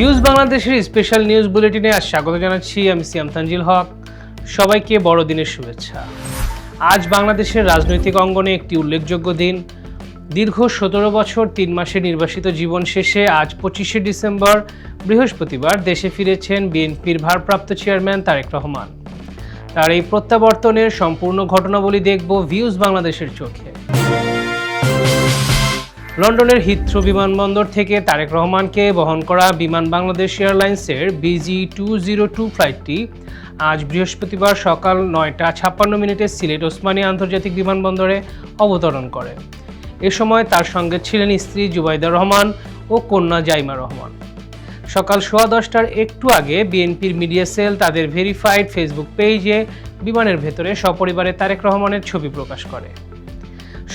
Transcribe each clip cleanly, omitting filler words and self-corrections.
Views বাংলাদেশের special news বুলেটিনে আজ স্বাগত জানাচ্ছি। আমি সিয়াম তানজিল হক। সবাইকে বড়দিনের শুভেচ্ছা। আজ বাংলাদেশের রাজনৈতিক অঙ্গনে একটি উল্লেখযোগ্য দিন। দীর্ঘ 17 বছর 3 মাসের নির্বাসিত জীবন শেষে আজ 25শে ডিসেম্বর বৃহস্পতিবার দেশে ফিরেছেন বিএনপির ভারপ্রাপ্ত চেয়ারম্যান তারেক রহমান। তার এই প্রত্যাবর্তনের সম্পূর্ণ ঘটনাবলী দেখব ভিউজ বাংলাদেশের চোখে। লন্ডনের হিথ্রো বিমানবন্দর থেকে তারেক রহমানকে বহন করা বিমান বাংলাদেশ এয়ারলাইন্সের BG202 ফ্লাইটটি আজ বৃহস্পতিবার সকাল 9:56 সিলেট ওসমানী আন্তর্জাতিক বিমানবন্দরে অবতরণ করে। এ সময় তার সঙ্গে ছিলেন স্ত্রী জুবাইদা রহমান ও কন্যা জাইমা রহমান। সকাল 10:15টার একটু আগে বিএনপির মিডিয়া সেল তাদের ভেরিফাইড ফেসবুক পেজে বিমানের ভেতরে সপরিবারে তারেক রহমানের ছবি প্রকাশ করে।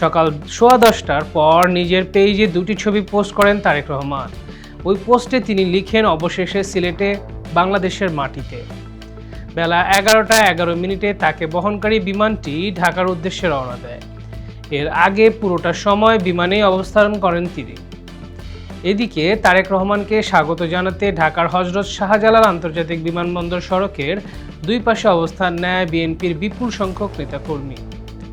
সকাল 10:15টার পর নিজের পেজে 2টি ছবি পোস্ট করেন তারেক রহমান। ওই পোস্টে তিনি লিখেন, অবশেষে সিলেটে বাংলাদেশের মাটিতে। বেলা 11:11 তাকে বহনকারী বিমানটি ঢাকার উদ্দেশ্যে রওনা দেয়। এর আগে পুরোটা সময় বিমানেই অবস্থান করেন তিনি। এদিকে তারেক রহমানকে স্বাগত জানাতে ঢাকার হযরত শাহজালাল আন্তর্জাতিক বিমানবন্দর সড়কের দুই পাশে অবস্থান নেয় বিএনপির বিপুল সংখ্যক নেতাকর্মী।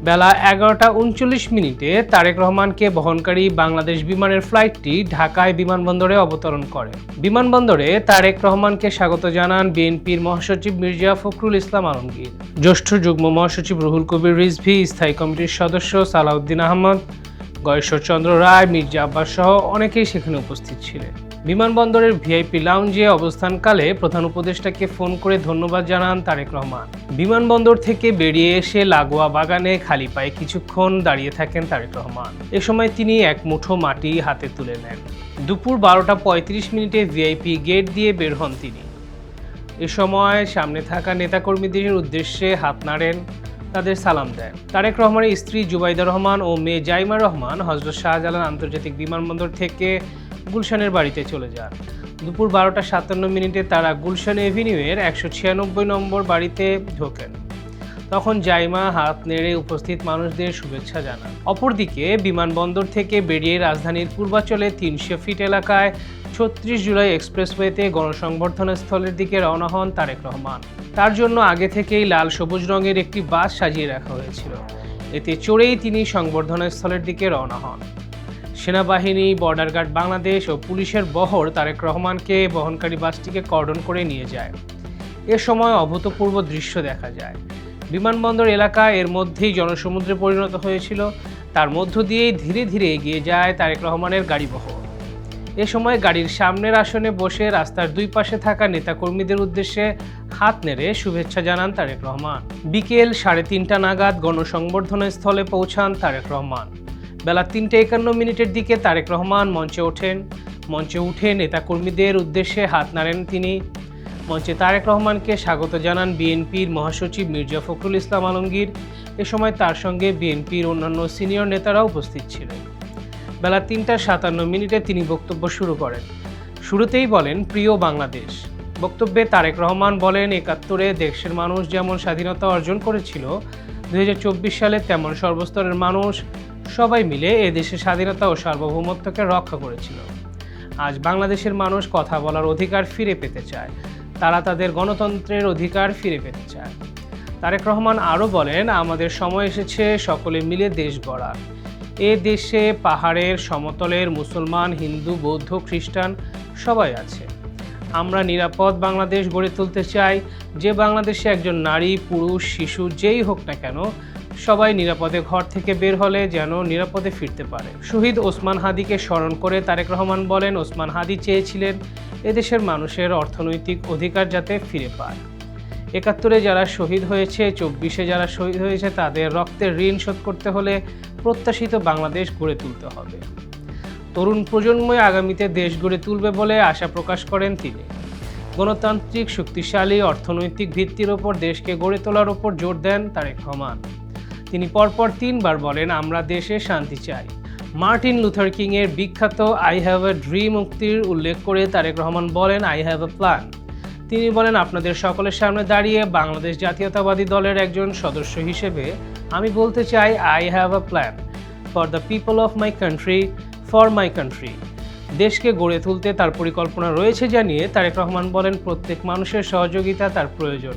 বেলা 11:39 তারেক রহমানকে বহনকারী বাংলাদেশ বিমানের ফ্লাইটটি ঢাকায় বিমানবন্দরে অবতরণ করে। বিমানবন্দরে তারেক রহমানকে স্বাগত জানান বিএনপির মহাসচিব মির্জা ফখরুল ইসলাম আলমগীর, জ্যেষ্ঠ যুগ্ম মহাসচিব রুহুল কবির রিজভী, স্থায়ী কমিটির সদস্য সালাউদ্দিন আহমদ, গয়েশ্বরচন্দ্র রায়, মির্জা আব্বাস সহ অনেকেই সেখানে উপস্থিত ছিলেন। বিমানবন্দরের ভিআইপি লাউঞ্জে অবস্থানকালে প্রধান উপদেষ্টাকে ফোন করে ধন্যবাদ জানান তারেক রহমান। বিমানবন্দর থেকে বেরিয়ে এসে লাগোয়া বাগানে খালি পায়ে কিছুক্ষণ দাঁড়িয়ে থাকেন তারেক রহমান। এ সময় তিনি এক মুঠো মাটি হাতে তুলে নেন। দুপুর 12:35 ভিআইপি গেট দিয়ে বের হন তিনি। এ সময় সামনে থাকা নেতাকর্মীদের উদ্দেশ্যে হাত নাড়েন, তাদের সালাম দেন। তারেক রহমানের স্ত্রী জুবাইদা রহমান ও মেয়ে জাইমা রহমান হযরত শাহজালাল আন্তর্জাতিক বিমানবন্দর থেকে গুলশানের বাড়িতে চলে যান। দুপুর 12:57 তারা গুলশান এভিনিউয়ের 196 নম্বর বাড়িতে ঢোকেন। তখন জাইমা হাত নেড়ে উপস্থিত মানুষদের শুভেচ্ছা জানান। অপরদিকে বিমানবন্দর থেকে বেরিয়ে রাজধানীর পূর্বাঞ্চলে 300 ফিট এলাকায় 36 জুলাই এক্সপ্রেসওয়েতে গণসংবর্ধনা স্থলের দিকে রওনা হন তারেক রহমান। তার জন্য আগে থেকেই লাল সবুজ রঙের একটি বাস সাজিয়ে রাখা হয়েছিল। এতে চড়েই তিনি সংবর্ধনা স্থলের দিকে রওনা হন। সেনাবাহিনী, বর্ডার গার্ড বাংলাদেশ ও পুলিশের বহর তারেক রহমানকে বহনকারী বাসটিকে কর্ডন করে নিয়ে যায়। এ সময় অভূতপূর্ব দৃশ্য দেখা যায়। বিমানবন্দর এলাকা এর মধ্যেই জনসমুদ্রে পরিণত হয়েছিল। তার মধ্য দিয়েই ধীরে ধীরে এগিয়ে যায় তারেক রহমানের গাড়িবহর। এ সময় গাড়ির সামনের আসনে বসে রাস্তার দুই পাশে থাকা নেতাকর্মীদের উদ্দেশ্যে হাত নেড়ে শুভেচ্ছা জানান তারেক রহমান। বিকেল 3:30 নাগাদ গণসংবর্ধনা স্থলে পৌঁছান তারেক রহমান। বেলা 3:51 দিকে তারেক রহমান মঞ্চে ওঠেন। মঞ্চে উঠে নেতাকর্মীদের উদ্দেশ্যে হাত নাড়েন তিনি। মঞ্চে তারেক রহমানকে স্বাগত জানান বিএনপির মহাসচিব মির্জা ফখরুল ইসলাম আলমগীর। এ সময় তার সঙ্গে বিএনপির অন্যান্য সিনিয়র নেতারাও উপস্থিত ছিলেন। বেলা 3:57 তিনি বক্তব্য শুরু করেন। শুরুতেই বলেন, প্রিয় বাংলাদেশ। বক্তব্যে তারেক রহমান বলেন, 71-এ দেশের মানুষ যেমন স্বাধীনতা অর্জন করেছিল, 2024 সালে তেমন সর্বস্তরের মানুষ সবাই মিলে এ দেশের স্বাধীনতা ও সার্বভৌমত্বকে রক্ষা করেছিল। আজ বাংলাদেশের মানুষ কথা বলার অধিকার ফিরে পেতে চায়। তারা তাদের গণতন্ত্রের অধিকার ফিরে পেতে চায়। তারেক রহমান আরও বলেন, আমাদের সময় এসেছে সকলে মিলে দেশ গড়ার। এ দেশে পাহাড়ের, সমতলের, মুসলমান, হিন্দু, বৌদ্ধ, খ্রিস্টান সবাই আছে। আমরা নিরাপদ বাংলাদেশ গড়ে তুলতে চাই, যে বাংলাদেশে একজন নারী, পুরুষ, শিশু যেই হোক না কেন সবাই নিরাপদে ঘর থেকে বের হলে যেন নিরাপদে ফিরতে পারে। শহীদ ওসমান হাদিকে স্মরণ করে তারেক রহমান বলেন, ওসমান হাদি চেয়েছিলেন এদেশের মানুষের অর্থনৈতিক অধিকার যাতে ফিরে পায়। 71-এ যারা শহীদ হয়েছে, 24-এ যারা শহীদ হয়েছে, তাদের রক্তের ঋণ শোধ করতে হলে প্রত্যাশিত বাংলাদেশ গড়ে তুলতে হবে। তরুণ প্রজন্মই আগামীতে দেশ গড়ে তুলবে বলে আশা প্রকাশ করেন তিনি। গণতান্ত্রিক, শক্তিশালী, অর্থনৈতিক ভিত্তির ওপর দেশকে গড়ে তোলার ওপর জোর দেন তারেক রহমান। তিনি পরপর 3 বার বলেন, আমরা দেশে শান্তি চাই। মার্টিন লুথার কিং এর বিখ্যাত আই হ্যাভ এ ড্রিম উক্তির উল্লেখ করে তারেক রহমান বলেন, আই হ্যাভ এ প্ল্যান। তিনি বলেন, আপনাদের সকলের সামনে দাঁড়িয়ে বাংলাদেশ জাতীয়তাবাদী দলের একজন সদস্য হিসেবে আমি বলতে চাই, I have a plan for the people of my country, for my country. দেশকে গড়ে তুলতে তার পরিকল্পনা রয়েছে জানিয়ে তারেক রহমান বলেন, প্রত্যেক মানুষের সহযোগিতা তার প্রয়োজন,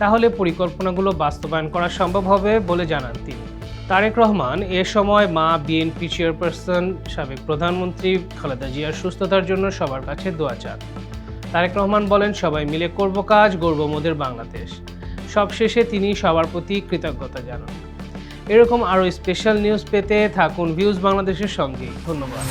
তাহলে পরিকল্পনাগুলো বাস্তবায়ন করা সম্ভব হবে বলে জানান তিনি। তারেক রহমান এ সময় মা বিএনপি চেয়ারপারসন সাবেক প্রধানমন্ত্রী খালেদা জিয়ার সুস্থতার জন্য সবার কাছে দোয়া চান। তারেক রহমান বলেন, সবাই মিলে করব কাজ, গড়ব মোদের বাংলাদেশ। সবশেষে তিনি সবার প্রতি কৃতজ্ঞতা জানান। এরকম আরও স্পেশাল নিউজ পেতে থাকুন ভিউজ বাংলাদেশের সঙ্গেই। ধন্যবাদ।